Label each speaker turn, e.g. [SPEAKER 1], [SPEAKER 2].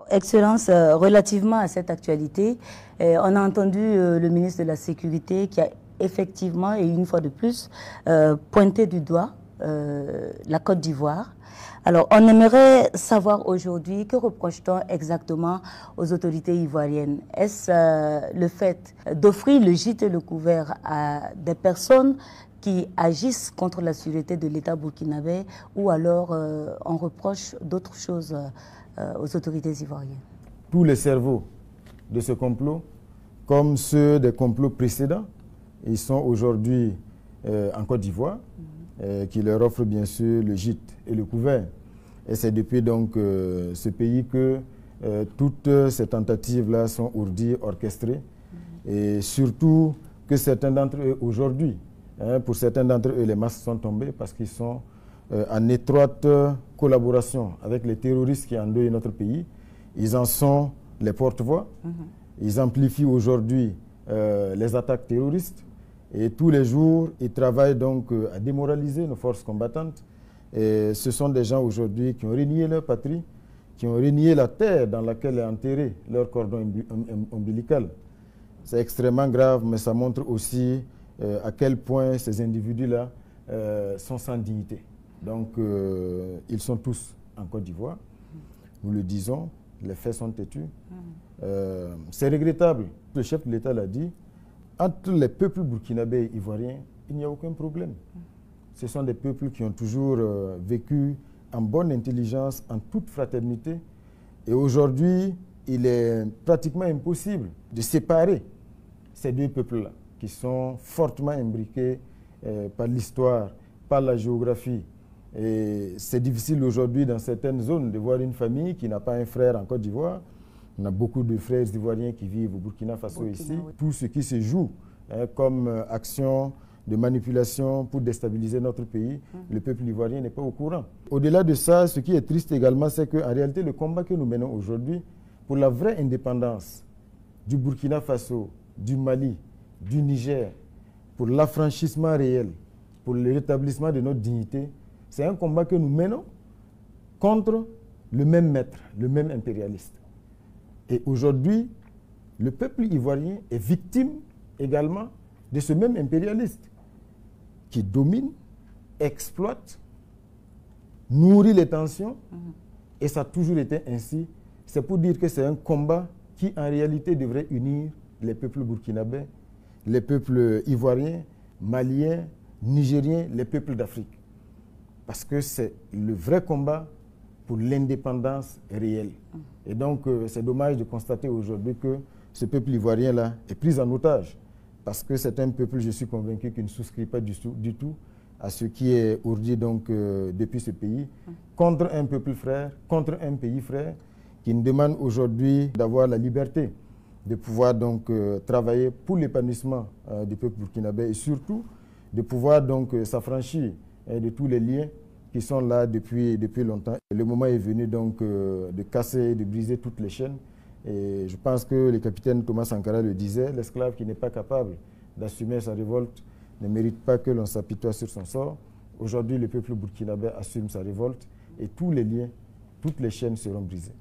[SPEAKER 1] Excellence, relativement à cette actualité, on a entendu le ministre de la Sécurité qui a effectivement, et une fois de plus, pointé du doigt la Côte d'Ivoire. Alors, on aimerait savoir aujourd'hui, que reproche-t-on exactement aux autorités ivoiriennes? Est-ce le fait d'offrir le gîte et le couvert à des personnes qui agissent contre la sécurité de l'État burkinabé, ou alors on reproche d'autres choses aux autorités ivoiriennes?
[SPEAKER 2] Tous les cerveaux de ce complot, comme ceux des complots précédents, ils sont aujourd'hui en Côte d'Ivoire, qui leur offre bien sûr le gîte et le couvert. Et c'est depuis donc ce pays que toutes ces tentatives-là sont ourdies, orchestrées. Et surtout que certains d'entre eux aujourd'hui, pour certains d'entre eux, les masques sont tombés parce qu'ils sont en étroite collaboration avec les terroristes qui endeuillent notre pays. Ils en sont les porte-voix. Ils amplifient aujourd'hui les attaques terroristes. Et tous les jours, ils travaillent donc à démoraliser nos forces combattantes. Et ce sont des gens aujourd'hui qui ont renié leur patrie, qui ont renié la terre dans laquelle est enterré leur cordon ombilical. C'est extrêmement grave, mais ça montre aussi à quel point ces individus-là sont sans dignité. Donc, ils sont tous en Côte d'Ivoire. Nous le disons, les faits sont têtus. C'est regrettable. Le chef de l'État l'a dit. Entre les peuples burkinabés et ivoiriens, il n'y a aucun problème. Ce sont des peuples qui ont toujours vécu en bonne intelligence, en toute fraternité. Et aujourd'hui, il est pratiquement impossible de séparer ces deux peuples-là, qui sont fortement imbriqués par l'histoire, par la géographie. Et c'est difficile aujourd'hui, dans certaines zones, de voir une famille qui n'a pas un frère en Côte d'Ivoire. On a beaucoup de frères ivoiriens qui vivent au Burkina Faso ici. Oui. Tout ce qui se joue comme action de manipulation pour déstabiliser notre pays, le peuple ivoirien n'est pas au courant. Au-delà de ça, ce qui est triste également, c'est qu'en réalité, le combat que nous menons aujourd'hui pour la vraie indépendance du Burkina Faso, du Mali, du Niger, pour l'affranchissement réel, pour le rétablissement de notre dignité, c'est un combat que nous menons contre le même maître, le même impérialiste. Et aujourd'hui, le peuple ivoirien est victime également de ce même impérialiste qui domine, exploite, nourrit les tensions, et ça a toujours été ainsi. C'est pour dire que c'est un combat qui, en réalité, devrait unir les peuples burkinabés, les peuples ivoiriens, maliens, nigériens, les peuples d'Afrique. Parce que c'est le vrai combat pour l'indépendance réelle. Et donc, c'est dommage de constater aujourd'hui que ce peuple ivoirien-là est pris en otage. Parce que c'est un peuple, je suis convaincu, qui ne souscrit pas du tout à ce qui est ourdi donc, depuis ce pays, contre un peuple frère, contre un pays frère, qui nous demande aujourd'hui d'avoir la liberté de pouvoir donc travailler pour l'épanouissement du peuple burkinabé et surtout de pouvoir donc s'affranchir de tous les liens qui sont là depuis longtemps. Et le moment est venu donc de casser, de briser toutes les chaînes. Et je pense que le capitaine Thomas Sankara le disait, l'esclave qui n'est pas capable d'assumer sa révolte ne mérite pas que l'on s'apitoie sur son sort. Aujourd'hui, le peuple burkinabé assume sa révolte et tous les liens, toutes les chaînes seront brisées.